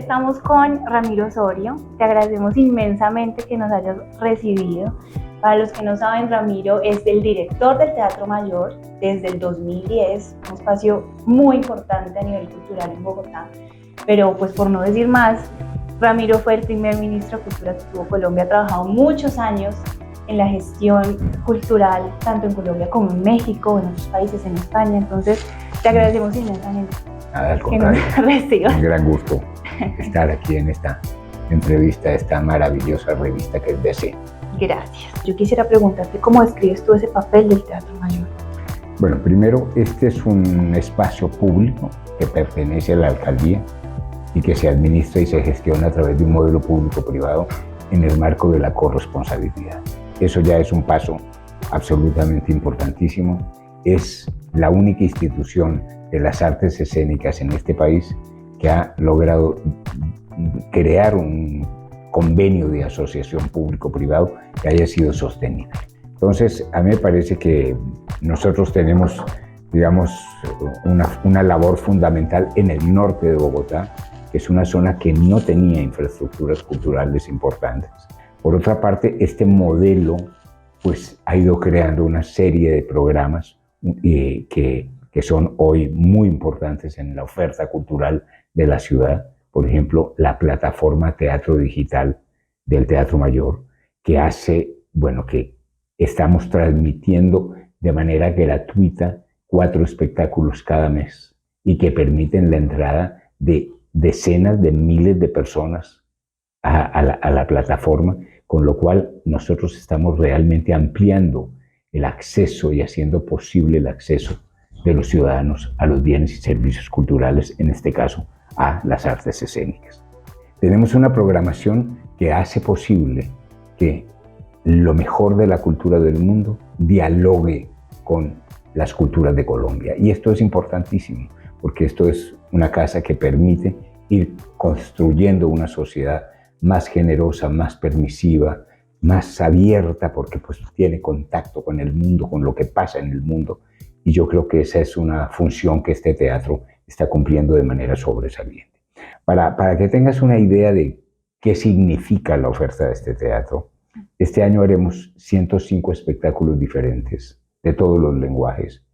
estamos con Ramiro Osorio. Te agradecemos inmensamente que nos hayas recibido. Para los que no saben, Ramiro es el director del Teatro Mayor desde el 2010, un espacio muy importante a nivel cultural en Bogotá. Pero pues por no decir más, Ramiro fue el primer ministro de Cultura que tuvo Colombia, ha trabajado muchos años en la gestión cultural, tanto en Colombia como en México, en otros países, en España. Entonces, te agradecemos inmensamente. Nada, al contrario, un gran gusto estar aquí en esta entrevista, esta maravillosa revista que es DC. Gracias. Yo quisiera preguntarte cómo describes tú ese papel del Teatro Mayor. Bueno, primero, este es un espacio público que pertenece a la alcaldía y que se administra y se gestiona a través de un modelo público-privado en el marco de la corresponsabilidad. Eso ya es un paso absolutamente importantísimo. Es la única institución de las artes escénicas en este país que ha logrado crear un convenio de asociación público-privado que haya sido sostenible. Entonces, a mí me parece que nosotros tenemos, digamos, una labor fundamental en el norte de Bogotá, que es una zona que no tenía infraestructuras culturales importantes. Por otra parte, este modelo pues, ha ido creando una serie de programas que son hoy muy importantes en la oferta cultural de la ciudad. Por ejemplo, la plataforma Teatro Digital del Teatro Mayor, que hace, bueno, que estamos transmitiendo de manera gratuita 4 espectáculos cada mes y que permiten la entrada de decenas de miles de personas a la plataforma, con lo cual nosotros estamos realmente ampliando el acceso y haciendo posible el acceso de los ciudadanos a los bienes y servicios culturales, en este caso a las artes escénicas. Tenemos una programación que hace posible que lo mejor de la cultura del mundo dialogue con las culturas de Colombia. Y esto es importantísimo, porque esto es una casa que permite ir construyendo una sociedad más generosa, más permisiva, más abierta, porque pues tiene contacto con el mundo, con lo que pasa en el mundo. Y yo creo que esa es una función que este teatro está cumpliendo de manera sobresaliente. Para que tengas una idea de qué significa la oferta de este teatro, este año haremos 105 espectáculos diferentes, de todos los lenguajes,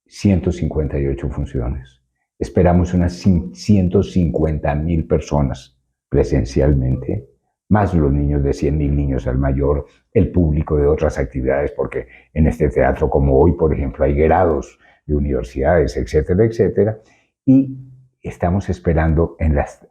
158 funciones. Esperamos unas 150,000 personas presencialmente, más los niños de 100,000 niños al mayor, el público de otras actividades, porque en este teatro, como hoy, por ejemplo, hay grados de universidades, etcétera, etcétera, y estamos esperando,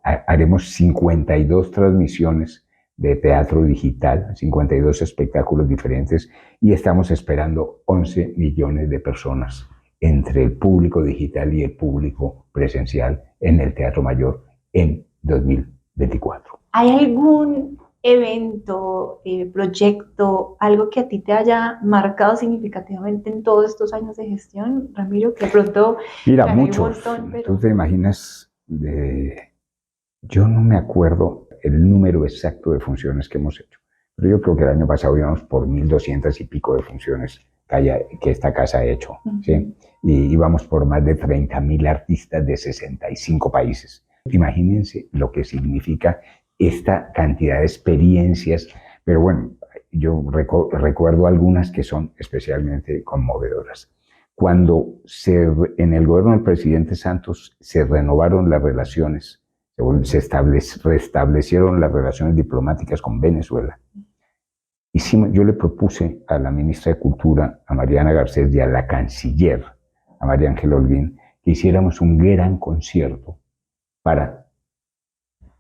haremos 52 transmisiones de teatro digital, 52 espectáculos diferentes, y estamos esperando 11 millones de personas entre el público digital y el público presencial en el Teatro Mayor en 2024. ¿Hay algún evento, proyecto, algo que a ti te haya marcado significativamente en todos estos años de gestión, Ramiro, que pronto... Mira, muchos. Tú te imaginas, yo no me acuerdo el número exacto de funciones que hemos hecho, pero yo creo que el año pasado íbamos por 1,200 y pico de funciones que esta casa ha hecho, ¿sí? Y íbamos por más de 30,000 artistas de 65 países. Imagínense lo que significa esta cantidad de experiencias, pero bueno, yo recuerdo algunas que son especialmente conmovedoras. Cuando en el gobierno del presidente Santos se renovaron las relaciones, se restablecieron las relaciones diplomáticas con Venezuela, yo le propuse a la ministra de Cultura, a Mariana Garcés, y a la canciller, a María Ángela Holguín, que hiciéramos un gran concierto para,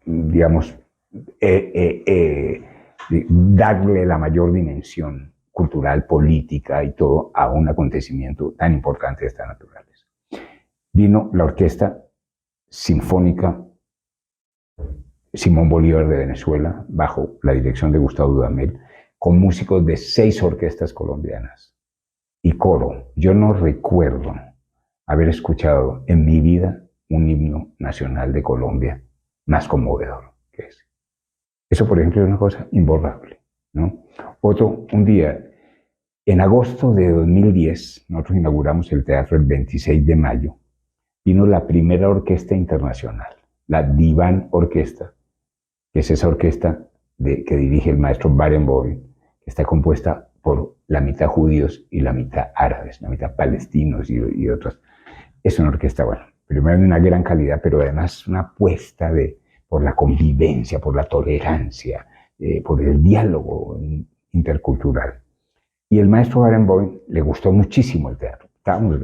digamos, darle la mayor dimensión cultural, política y todo a un acontecimiento tan importante de esta naturaleza. Vino la Orquesta Sinfónica Simón Bolívar de Venezuela, bajo la dirección de Gustavo Dudamel, con músicos de 6 orquestas colombianas y coro. Yo no recuerdo haber escuchado en mi vida un himno nacional de Colombia más conmovedor que ese. Eso, por ejemplo, es una cosa imborrable, ¿no? Un día, en agosto de 2010, nosotros inauguramos el teatro el 26 de mayo, vino la primera orquesta internacional, la Divan Orquesta, que es esa orquesta que dirige el maestro Barenboim, que está compuesta por la mitad judíos y la mitad árabes, la mitad palestinos y otros. Es una orquesta, bueno, primero de una gran calidad, pero además una apuesta por la convivencia, por la tolerancia, por el diálogo intercultural. Y el maestro Barenboim le gustó muchísimo el teatro.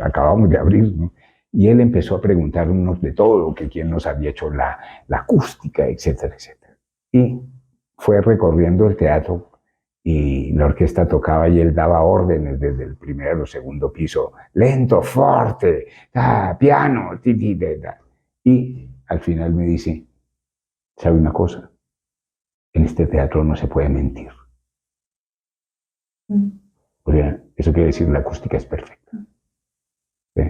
Acabamos de abrir, ¿no? Y él empezó a preguntarnos de todo, que quién nos había hecho la acústica, etcétera, etcétera. Y fue recorriendo el teatro y la orquesta tocaba y él daba órdenes desde el primero o segundo piso, lento, fuerte, piano, y al final me dice, ¿sabe una cosa? En este teatro no se puede mentir. O sea, eso quiere decir la acústica es perfecta. ¿Sí?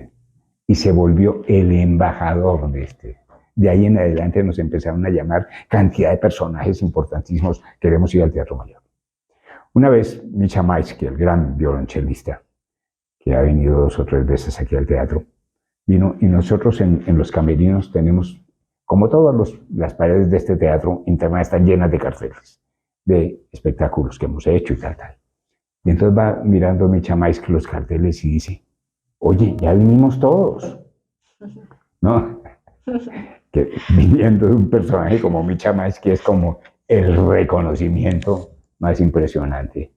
Y se volvió el embajador de este. De ahí en adelante nos empezaron a llamar cantidad de personajes importantísimos. Queremos ir al Teatro Mayor. Una vez, Misha Maisky, el gran violonchelista, que ha venido 2 o 3 veces aquí al teatro, vino y nosotros en los camerinos tenemos, como todas las paredes de este teatro, internas están llenas de carteles, de espectáculos que hemos hecho y tal. Y entonces va mirando Misha Maisky los carteles y dice, oye, ya vinimos todos, ¿no? Que viniendo de un personaje como Misha Maisky es como el reconocimiento más impresionante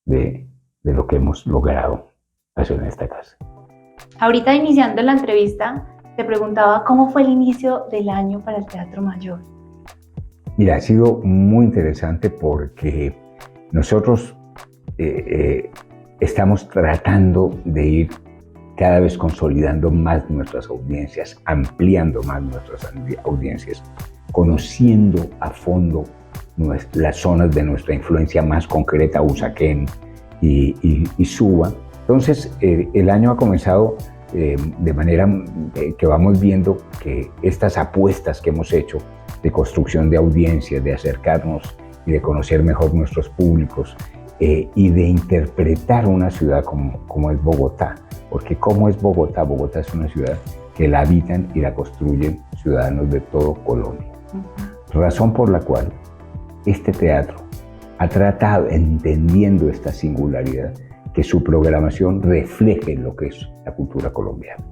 de lo que hemos logrado hacer en esta casa. Ahorita iniciando la entrevista, te preguntaba cómo fue el inicio del año para el Teatro Mayor. Mira, ha sido muy interesante porque nosotros estamos tratando de ir cada vez consolidando más nuestras audiencias, ampliando más nuestras audiencias, conociendo a fondo las zonas de nuestra influencia más concreta, Usaquén y Suba. Entonces, el año ha comenzado de manera que vamos viendo que estas apuestas que hemos hecho de construcción de audiencias, de acercarnos y de conocer mejor nuestros públicos y de interpretar una ciudad como es Bogotá. Porque ¿cómo es Bogotá? Bogotá es una ciudad que la habitan y la construyen ciudadanos de todo Colombia. Razón por la cual este teatro ha tratado, entendiendo esta singularidad, que su programación refleje lo que es la cultura colombiana.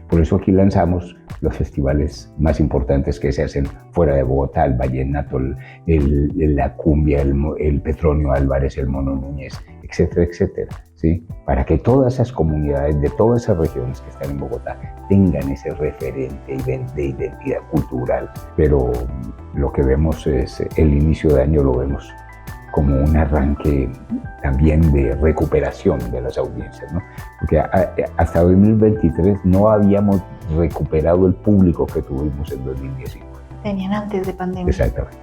Por eso aquí lanzamos los festivales más importantes que se hacen fuera de Bogotá, el Vallenato, la Cumbia, el Petronio Álvarez, el Mono Núñez, etcétera, etcétera, ¿sí? Para que todas esas comunidades de todas esas regiones que están en Bogotá tengan ese referente de identidad cultural. Pero lo que vemos es, el inicio de año lo vemos como un arranque también de recuperación de las audiencias, ¿no? Porque hasta 2023 no habíamos recuperado el público que tuvimos en 2019. Tenían antes de pandemia. Exactamente.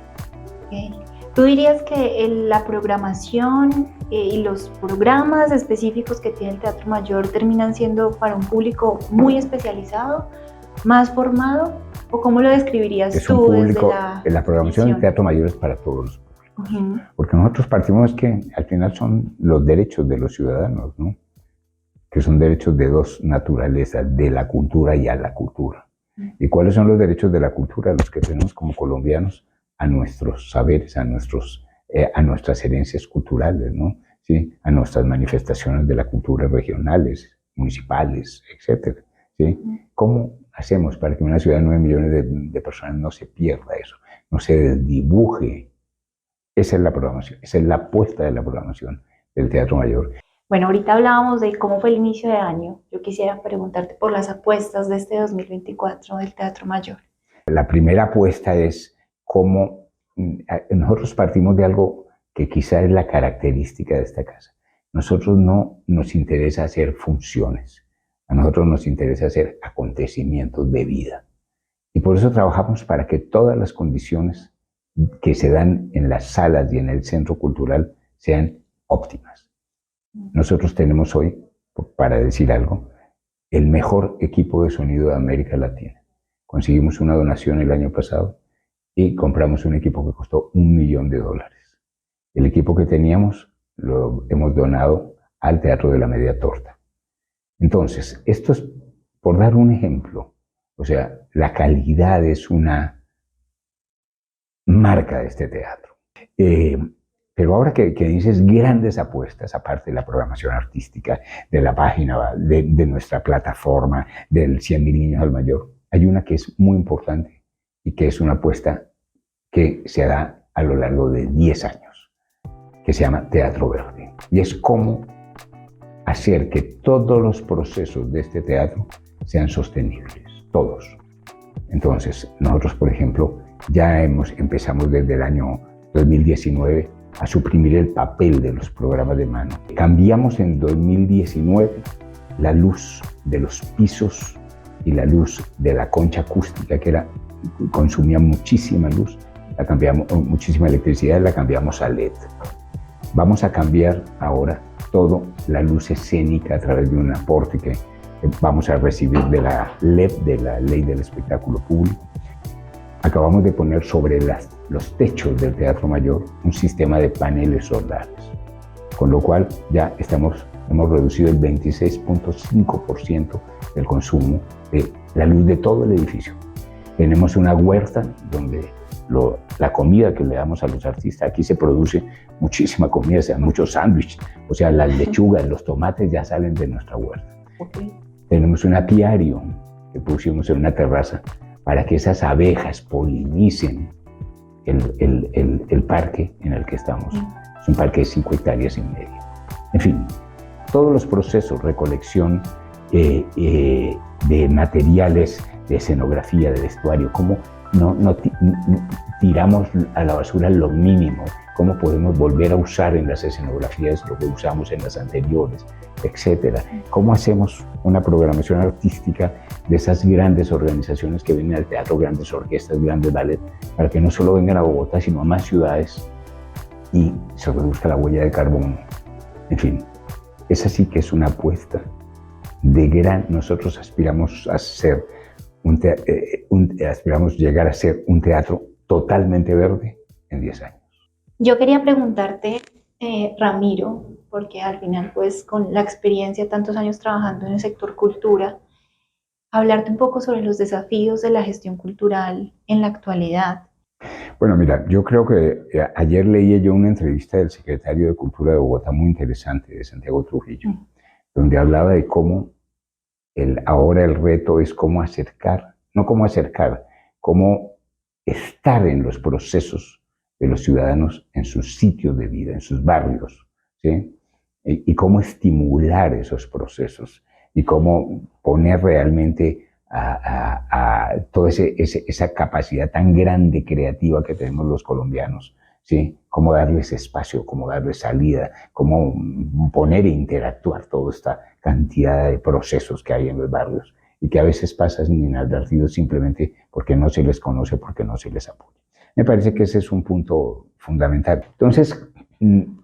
Okay. ¿Tú dirías que la programación y los programas específicos que tiene el Teatro Mayor terminan siendo para un público muy especializado, más formado? ¿O cómo lo describirías es tú un público, desde la programación del Teatro Mayor es para todos los públicos. Porque nosotros partimos que al final son los derechos de los ciudadanos, ¿no? Que son derechos de 2 naturalezas, de la cultura y a la cultura. ¿Y cuáles son los derechos de la cultura? Los que tenemos como colombianos a nuestros saberes, a nuestras herencias culturales, ¿no? ¿Sí? A nuestras manifestaciones de la cultura regionales, municipales, etcétera, ¿sí? ¿Cómo hacemos para que una ciudad de 9 millones de personas no se pierda eso, no se desdibuje? Esa es la programación, esa es la apuesta de la programación del Teatro Mayor. Bueno, ahorita hablábamos de cómo fue el inicio de año. Yo quisiera preguntarte por las apuestas de este 2024 del Teatro Mayor. La primera apuesta es cómo nosotros partimos de algo que quizá es la característica de esta casa. Nosotros no nos interesa hacer funciones, a nosotros nos interesa hacer acontecimientos de vida. Y por eso trabajamos para que todas las condiciones que se dan en las salas y en el centro cultural sean óptimas. Nosotros tenemos hoy, para decir algo, el mejor equipo de sonido de América Latina. Conseguimos una donación el año pasado y compramos un equipo que costó $1 millón. El equipo que teníamos lo hemos donado al Teatro de la Media Torta. Entonces, esto es por dar un ejemplo. O sea, la calidad es una marca de este teatro. Pero ahora que dices grandes apuestas, aparte de la programación artística, de la página, de nuestra plataforma, del 100.000 niños al mayor, hay una que es muy importante y que es una apuesta que se da a lo largo de 10 años, que se llama Teatro Verde. Y es cómo hacer que todos los procesos de este teatro sean sostenibles, todos. Entonces, nosotros, por ejemplo, ya empezamos desde el año 2019 a suprimir el papel de los programas de mano. Cambiamos en 2019 la luz de los pisos y la luz de la concha acústica, que consumía muchísima luz, muchísima electricidad, la cambiamos a LED. Vamos a cambiar ahora toda la luz escénica a través de un aporte que vamos a recibir de la LEP, de la Ley del Espectáculo Público. Acabamos de poner sobre los techos del Teatro Mayor un sistema de paneles solares, con lo cual ya hemos reducido el 26.5% del consumo de la luz de todo el edificio. Tenemos una huerta donde la comida que le damos a los artistas, aquí se produce muchísima comida, o sea, muchos sándwiches, o sea, las lechugas, los tomates ya salen de nuestra huerta. Okay. Tenemos un apiario que pusimos en una terraza para que esas abejas polinicen el parque en el que estamos. Es un parque de 5,5 hectáreas. En fin, todos los procesos, recolección de materiales, de escenografía, de vestuario, cómo no tiramos a la basura lo mínimo, cómo podemos volver a usar en las escenografías lo que usamos en las anteriores, etcétera. Cómo hacemos una programación artística de esas grandes organizaciones que vienen al teatro, grandes orquestas, grandes ballet, para que no solo vengan a Bogotá, sino a más ciudades y se reduzca la huella de carbono. En fin, esa sí que es una apuesta de gran. Nosotros aspiramos a ser aspiramos llegar a ser un teatro totalmente verde en 10 años. Yo quería preguntarte, Ramiro, porque al final, pues, con la experiencia de tantos años trabajando en el sector cultura, hablarte un poco sobre los desafíos de la gestión cultural en la actualidad. Bueno, mira, yo creo que ayer leí yo una entrevista del secretario de Cultura de Bogotá muy interesante, de Santiago Trujillo, donde hablaba de cómo ahora el reto es cómo acercar, no cómo acercar, cómo estar en los procesos de los ciudadanos en sus sitios de vida, en sus barrios, ¿sí? Y cómo estimular esos procesos y cómo poner realmente a toda esa capacidad tan grande creativa que tenemos los colombianos, ¿sí? Cómo darles espacio, cómo darles salida, cómo poner e interactuar toda esta cantidad de procesos que hay en los barrios y que a veces pasan inadvertidos simplemente porque no se les conoce, porque no se les apoya. Me parece que ese es un punto fundamental. Entonces,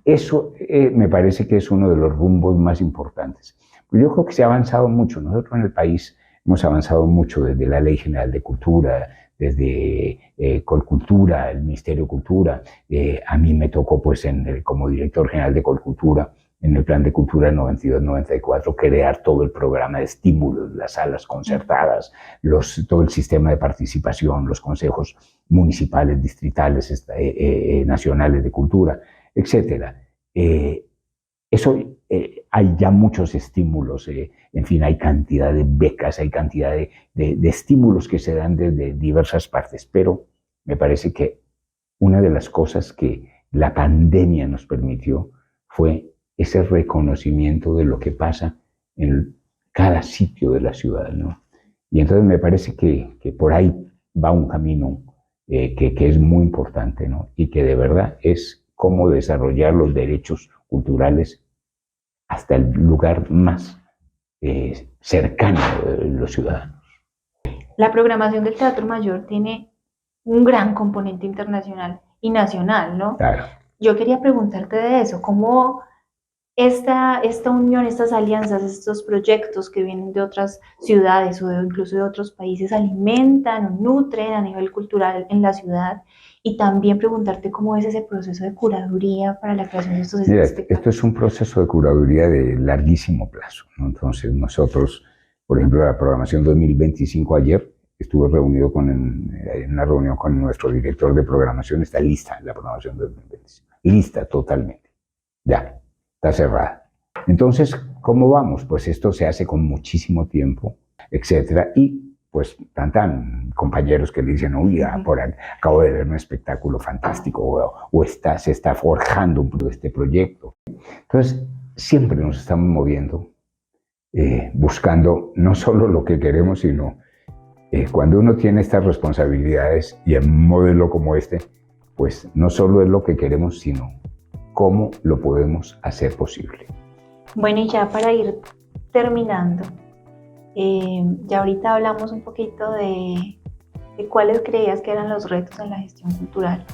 eso me parece que es uno de los rumbos más importantes. Pues yo creo que se ha avanzado mucho. Nosotros en el país hemos avanzado mucho desde la Ley General de Cultura, desde Colcultura, el Ministerio de Cultura. A mí me tocó, pues, como director general de Colcultura, en el Plan de Cultura 92-94, crear todo el programa de estímulos, las salas concertadas, todo el sistema de participación, los consejos municipales, distritales, nacionales de cultura, etc. Hay ya muchos estímulos, en fin, hay cantidad de becas, hay cantidad de estímulos que se dan desde diversas partes, pero me parece que una de las cosas que la pandemia nos permitió fue ese reconocimiento de lo que pasa en cada sitio de la ciudad, ¿no? Y entonces me parece que por ahí va un camino que es muy importante, ¿no? Y que de verdad es cómo desarrollar los derechos culturales hasta el lugar más cercano de los ciudadanos. La programación del Teatro Mayor tiene un gran componente internacional y nacional, ¿no? Claro. Yo quería preguntarte de eso, ¿cómo esta unión, estas alianzas, estos proyectos que vienen de otras ciudades o incluso de otros países alimentan o nutren a nivel cultural en la ciudad? Y también preguntarte cómo es ese proceso de curaduría para la creación de estos espectáculos. Esto es un proceso de curaduría de larguísimo plazo, ¿no? Entonces nosotros, por ejemplo, la programación 2025 ayer estuve reunido en una reunión con nuestro director de programación, está lista la programación de 2025, lista totalmente, ya, está cerrada. Entonces, ¿cómo vamos? Pues esto se hace con muchísimo tiempo, etcétera, y pues tantan compañeros que le dicen, uy, acabo de ver un espectáculo fantástico, o se está forjando este proyecto. Entonces, siempre nos estamos moviendo, buscando no solo lo que queremos, sino cuando uno tiene estas responsabilidades y en un modelo como este, pues no solo es lo que queremos, sino cómo lo podemos hacer posible. Bueno, y ya para ir terminando, ya ahorita hablamos un poquito de cuáles creías que eran los retos en la gestión cultural,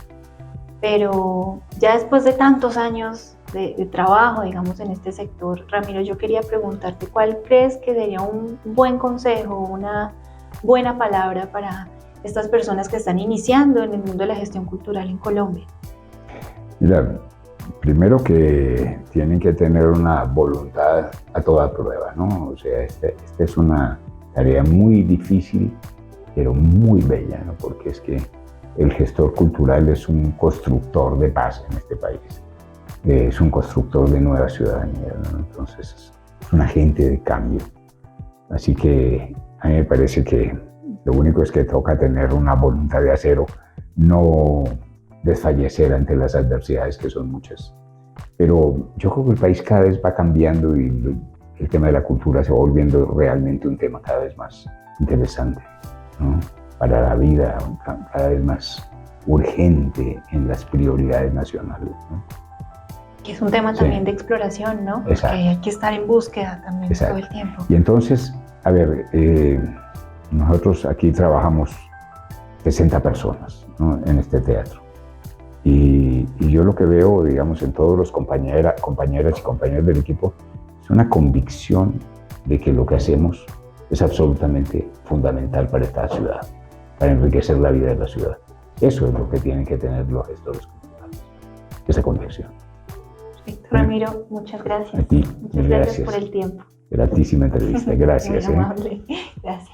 pero ya después de tantos años de trabajo, digamos, en este sector, Ramiro, yo quería preguntarte cuál crees que sería un buen consejo, una buena palabra para estas personas que están iniciando en el mundo de la gestión cultural en Colombia. Mira, primero que tienen que tener una voluntad a toda prueba, ¿no? O sea, esta es una tarea muy difícil, pero muy bella, ¿no? Porque es que el gestor cultural es un constructor de paz en este país, es un constructor de nueva ciudadanía, ¿no? Entonces es un agente de cambio. Así que a mí me parece que lo único es que toca tener una voluntad de acero, no desfallecer ante las adversidades, que son muchas. Pero yo creo que el país cada vez va cambiando y el tema de la cultura se va volviendo realmente un tema cada vez más interesante, ¿no? Para la vida, cada vez más urgente en las prioridades nacionales, ¿no? Que es un tema también de exploración, ¿no? Porque hay que estar en búsqueda también todo el tiempo. Y entonces, a ver, nosotros aquí trabajamos 60 personas, ¿no? En este teatro. Y yo lo que veo, digamos, en todos los compañeras y compañeros del equipo es una convicción de que lo que hacemos es absolutamente fundamental para esta ciudad, para enriquecer la vida de la ciudad. Eso es lo que tienen que tener los gestores culturales, esa convicción. Perfecto, Ramiro, muchas gracias. A ti, muchas gracias por el tiempo. Gratísima entrevista, gracias. Muy amable, gracias.